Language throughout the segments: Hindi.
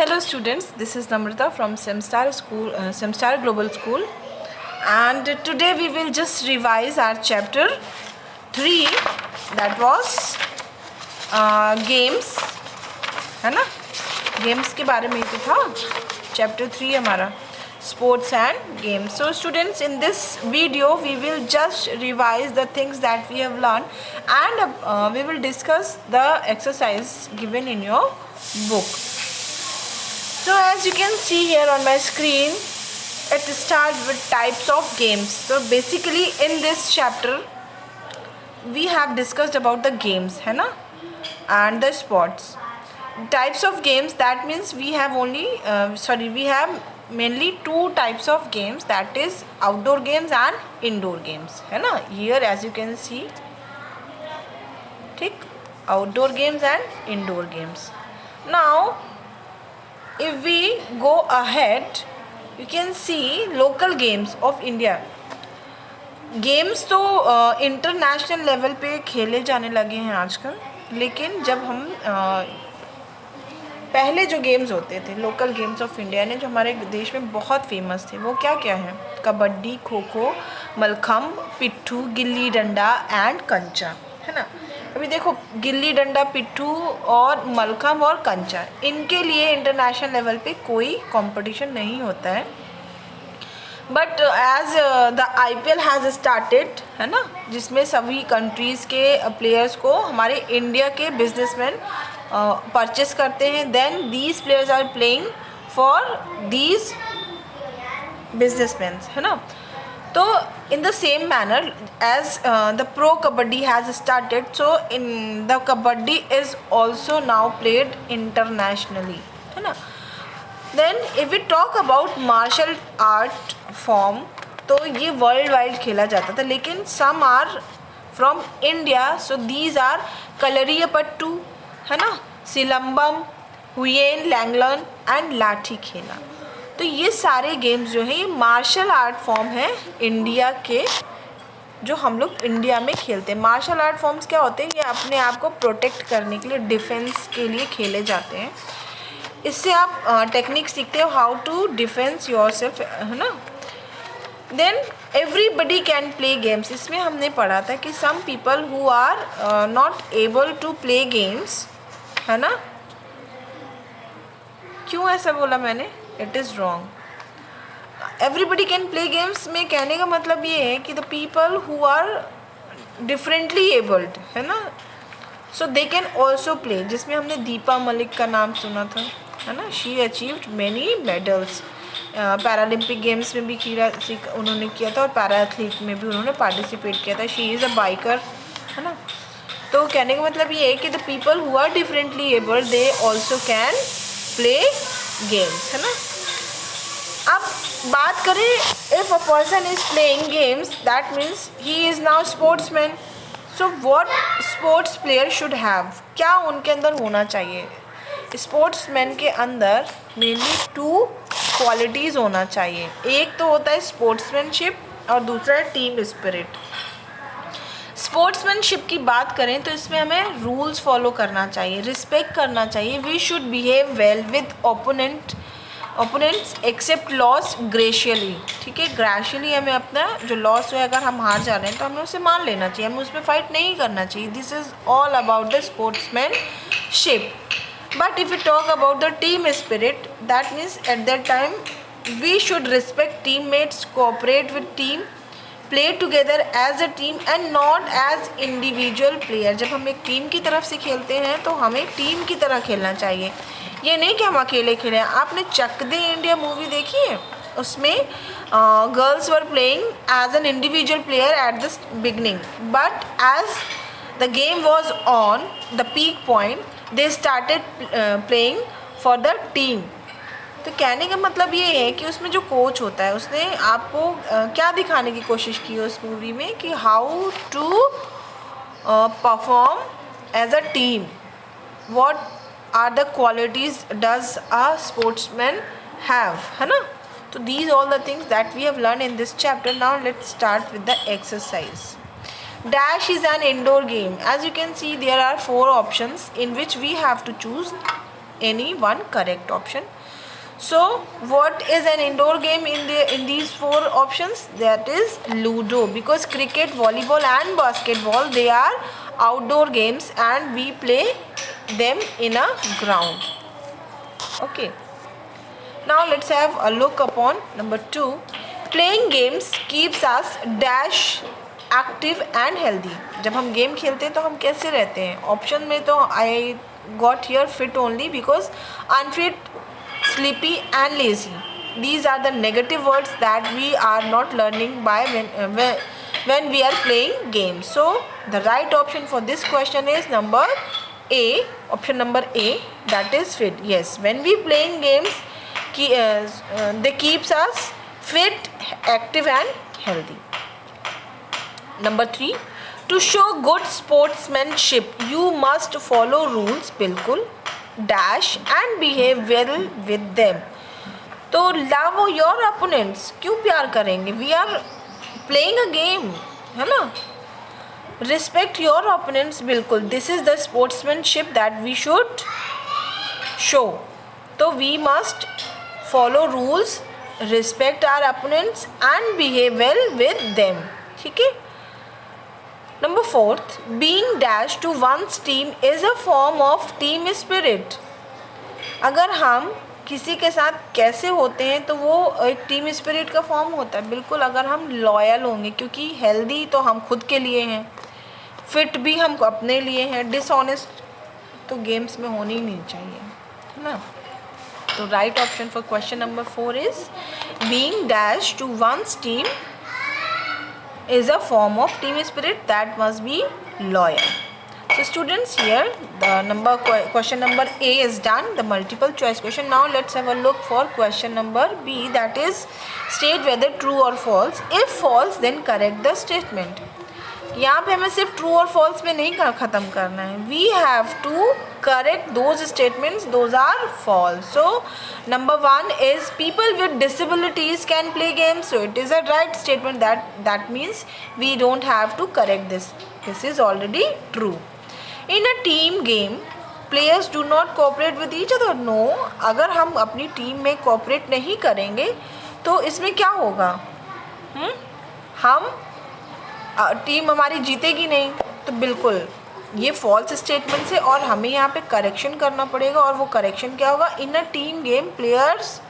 Hello students, this is Namrata from Semstar School, Semstar Global School, and today we will just revise our chapter 3, that was games, है ना. गेम्स के बारे में ही तो था. चैप्टर 3 हमारा sports and games. So students, in this video we will just revise the things that we have learned, and we will discuss the exercise given in your book. So as you can see here on my screen, it starts with types of games. So basically in this chapter we have discussed about the games, है ना, and the sports. Types of games, that means we have only we have mainly two types of games, that is outdoor games and indoor games, है ना. Here as you can see, ठीक, outdoor games and indoor games. Now if we go ahead, you can see local games of India. Games तो इंटरनेशनल लेवल पे खेले जाने लगे हैं आजकल, लेकिन जब हम पहले जो गेम्स होते थे, लोकल गेम्स ऑफ इंडिया ने जो हमारे देश में बहुत फेमस थे, वो क्या क्या हैं? कबड्डी, खो खो, मलखम्ब, पिट्ठू, गिल्ली डंडा एंड कंचा, है ना. अभी देखो, गिल्ली डंडा, पिट्ठू और मलखम्ब और कंचा, इनके लिए इंटरनेशनल लेवल पे कोई कंपटीशन नहीं होता है. But as the IPL has started, है ना, जिसमें सभी कंट्रीज़ के प्लेयर्स को हमारे इंडिया के बिजनेसमैन परचेस करते हैं. Then these players are playing for these businessman, है ना. तो in the same manner as the pro kabaddi has started, so in the kabaddi is also now played internationally, है ना. Then if we talk about martial art form, तो ये वर्ल्ड वाइड खेला जाता था, लेकिन some are from India, so these are कलरियापट्टू, है ना, सिलम्बम, हुयेन लैंगलन एंड लाठी खेला. तो ये सारे गेम्स जो हैं, ये मार्शल आर्ट फॉर्म है इंडिया के, जो हम लोग इंडिया में खेलते हैं. मार्शल आर्ट फॉर्म्स क्या होते हैं? ये अपने आप को प्रोटेक्ट करने के लिए, डिफेंस के लिए खेले जाते हैं. इससे आप टेक्निक सीखते हो, how to defence yourself, है ना. Then everybody can play games. इसमें हमने पढ़ा था कि some people who are not able to play games, है ना. क्यों ऐसा बोला मैंने? It is wrong. Everybody can play games में कहने का मतलब ये है कि the people who are differently abled, है ना, so they can also play. जिसमें हमने दीपा मलिक का नाम सुना था, है ना. She achieved many medals. Paralympic games में भी उन्होंने किया था, और पैरा एथलीट में भी उन्होंने पार्टिसिपेट किया था. शी इज़ अ बाइकर, है ना. तो कहने का मतलब ये है कि the people who are differently abled, they also can play games, है ना. अब बात करें, if a person is playing games, that means he is now sportsman. So what sports player should have, क्या उनके अंदर होना चाहिए? स्पोर्ट्समैन के अंदर मेनली टू क्वालिटीज़ होना चाहिए. एक तो होता है स्पोर्ट्समैनशिप, और दूसरा है टीम स्पिरिट. स्पोर्ट्समैनशिप की बात करें तो इसमें हमें रूल्स फॉलो करना चाहिए, रिस्पेक्ट करना चाहिए. We should behave well with opponents accept loss gracefully. ठीक है, ग्रेशियली हमें अपना जो लॉस है, अगर हम हार जा रहे हैं तो हमें उसे मान लेना चाहिए, हमें उसमें फाइट नहीं करना चाहिए. This is all about the sportsmanship. But if you talk about the team spirit, that means at that time we should respect teammates, cooperate with team, play together as a team and not as individual player. जब हम एक टीम की तरफ से खेलते हैं तो हमें टीम की तरह खेलना चाहिए. ये नहीं कि हम अकेले खेलें. आपने चक दे इंडिया मूवी देखी है? उसमें girls were playing as an individual player at the beginning, but as the game was on the peak point, they started playing for the team. तो कहने का मतलब ये है कि उसमें जो कोच होता है, उसने आपको क्या दिखाने की कोशिश की है उस मूवी में, कि how to perform as a team, what are the qualities does a sportsman have, है ना. तो these all the things that we have learn in this chapter. Now let's start with the exercise. Dash is an indoor game. As you can see, there are 4 options in which we have to choose any one correct option. So what is an indoor game in these four options? That is Ludo, because cricket, volleyball and basketball, they are outdoor games and we play them in a ground. Okay, now let's have a look upon number 2. Playing games keeps us dash active and healthy. जब हम गेम खेलते हैं तो हम कैसे रहते हैं? ऑप्शन में तो I got here fit only, because unfit, sleepy and lazy. These are the negative words that we are not learning by when we are playing games. So the right option for this question is number A, option number A, that is fit. Yes, when we playing games, they keeps us fit, active and healthy. Number 3, to show good sportsmanship you must follow rules. बिल्कुल. Dash and behave well with them. तो love your opponents. क्यों प्यार करेंगे? We are playing a game, है ना? Respect your opponents. बिल्कुल. This is the sportsmanship that we should show. तो we must follow rules, respect our opponents and behave well with them. ठीक है? Number 4, being dash to one's team is a form of team spirit. अगर हम किसी के साथ कैसे होते हैं तो वो एक टीम स्पिरिट का फॉर्म होता है. बिल्कुल. अगर हम लॉयल होंगे, क्योंकि हेल्दी तो हम खुद के लिए हैं, फिट भी हम अपने लिए हैं, डिसऑनेस्ट तो गेम्स में होनी ही नहीं चाहिए, है ना? तो right option for question number 4 is being dash to one's team is a form of team spirit that must be loyal. So students, here the question number A is done, the multiple choice question. Now let's have a look for question number B, that is state whether true or false. If false, then correct the statement. यहाँ पे हमें सिर्फ ट्रू और फॉल्स में नहीं ख़त्म करना है. We have to correct those statements, those are false. So number 1 is people with disabilities can play games. So it is a right statement. That means we don't have to correct this. This is already true. In a team game players do not cooperate with each other. No, अगर हम अपनी टीम में कोऑपरेट नहीं करेंगे तो इसमें क्या होगा? हम टीम हमारी जीतेगी नहीं. तो बिल्कुल ये फॉल्स स्टेटमेंट है और हमें यहाँ पे करेक्शन करना पड़ेगा. और वो करेक्शन क्या होगा? In a team game players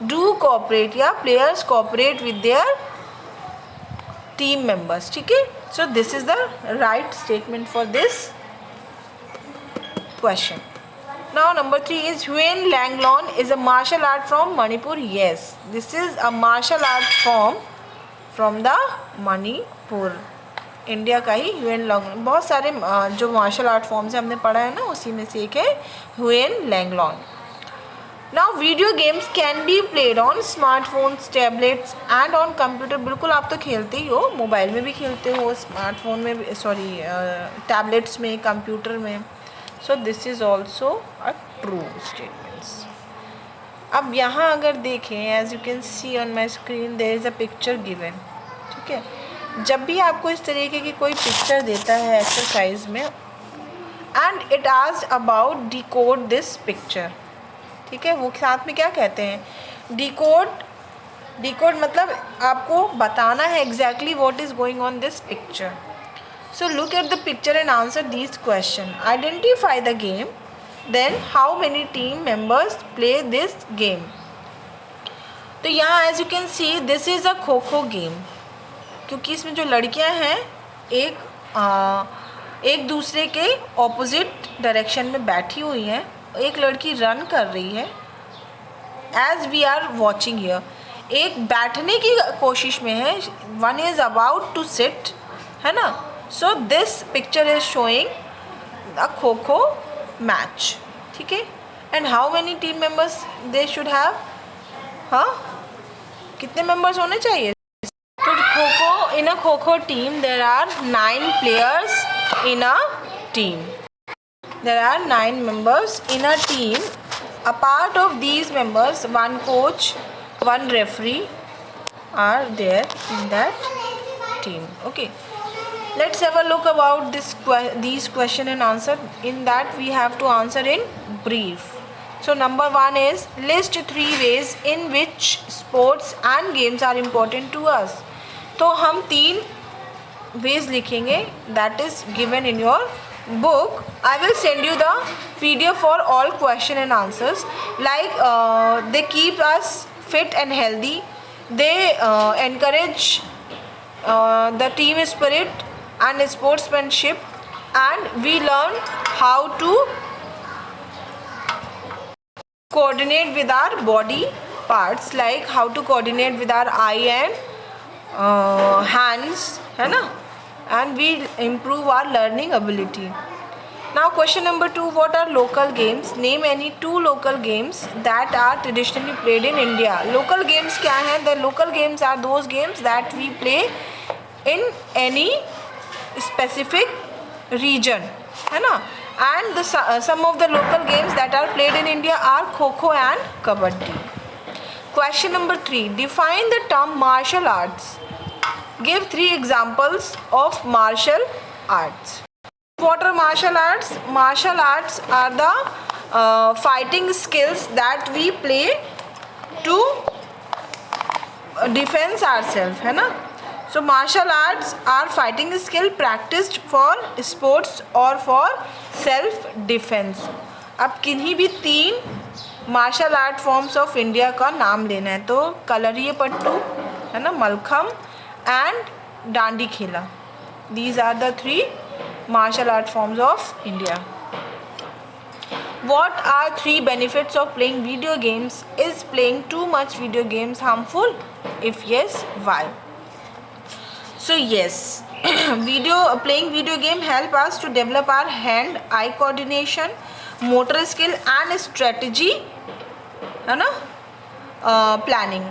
do cooperate या players cooperate with their team members. ठीक है. So this is the right statement for this question. Now number 3 is Huyen Langlon is a martial art from Manipur. Yes, this is a martial art form from the Manipur. India का ही ह्यूएन लैंगलॉन. बहुत सारे जो मार्शल आर्ट फॉर्म्स हमने पढ़ा है ना, उसी में से एक है Huyen Langlon. Now video games can be played on smartphones, tablets and on computer. बिल्कुल, आप तो खेलते ही हो, मोबाइल में भी खेलते हो, स्मार्टफोन में, टैबलेट्स में, कंप्यूटर में. So this is also a true statements. अब यहाँ अगर देखें, as you can see on my screen there is a picture given. ठीक है. जब भी आपको इस तरीके की कोई पिक्चर देता है एक्सरसाइज में and it asked about decode this picture. ठीक है. वो साथ में क्या कहते हैं? डिकोड मतलब आपको बताना है exactly what is going on this picture. So look at the picture and answer this question. Identify the game, then how many team members play this game. तो यहाँ as you can see this is a kho kho game. क्योंकि इसमें जो लड़कियां हैं एक दूसरे के ऑपोजिट डायरेक्शन में बैठी हुई हैं. एक लड़की रन कर रही है as we are watching here. एक बैठने की कोशिश में है, one is about to sit, है ना. So this picture is showing a kho kho match. ठीक है. And how many team members they should have. हाँ, कितने मेंबर्स होने चाहिए? तो kho-kho, in a kho-kho team there are 9 players in a team. There are 9 members in a team. A part of these members, one coach, one referee are there in that team. Okay. Let's have a look about these question and answer. In that we have to answer in brief. So number 1 is list 3 ways in which sports and games are important to us. तो हम 3 ways लिखेंगे, that is given in your book. I will send you the PDF for all question and answers. Like they keep us fit and healthy, they encourage the team spirit and sportsmanship, and we learn how to coordinate with our body parts, like how to coordinate with our eye and hands, है ना, and we improve our learning ability. Now question number 2, what are local games? Name any 2 local games that are traditionally played in India. Local games क्या हैं? The local games are those games that we play in any specific region, है ना. And the some of the local games that are played in India are Kho-Kho and Kabaddi. Question number 3, define the term martial arts. Give 3 examples of martial arts. What are martial arts? Martial arts are the fighting skills that we play to defend ourselves, है ना. So martial arts are fighting skill practiced for sports or for self defense. अब किन्हीं भी 3 martial art forms of India का नाम लेना है, तो कलरिए पट्टू, है ना, मलखम एंड डांडी खेला. These are the 3 martial art forms of India. What are 3 benefits of playing video games? Is playing too much video games harmful? If yes, why? So yes, playing video game help us to develop our hand-eye coordination, motor skill and strategy, है ना, planning.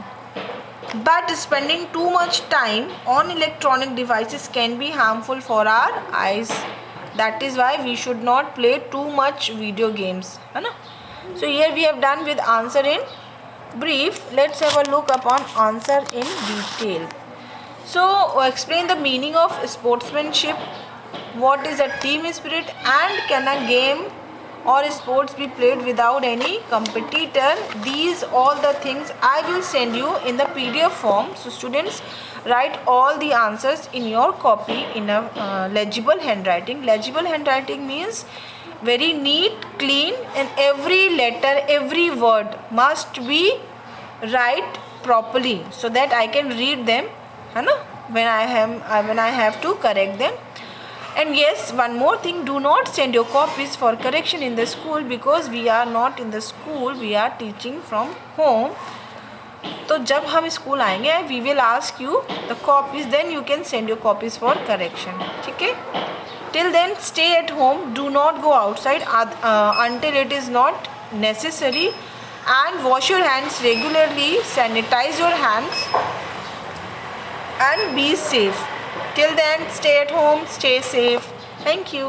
But spending too much time on electronic devices can be harmful for our eyes. That is why we should not play too much video games, है ना. So here we have done with answer in brief. Let's have a look upon answer in detail. So explain the meaning of sportsmanship, what is a team spirit, and can a game or sports be played without any competitor. These all the things I will send you in the PDF form. So students, write all the answers in your copy in a legible handwriting. Legible handwriting means very neat, clean, and every letter, every word must be write properly so that I can read them, है ना, when I have to correct them. And yes, one more thing, do not send your copies for correction in the school, because we are not in the school, we are teaching from home. तो जब हम स्कूल आएंगे, we will ask you the copies, then you can send your copies for correction. ठीक है. Till then, stay at home, do not go outside until it is not necessary, and wash your hands regularly, sanitize your hands and be safe. Till then, stay at home, stay safe. Thank you.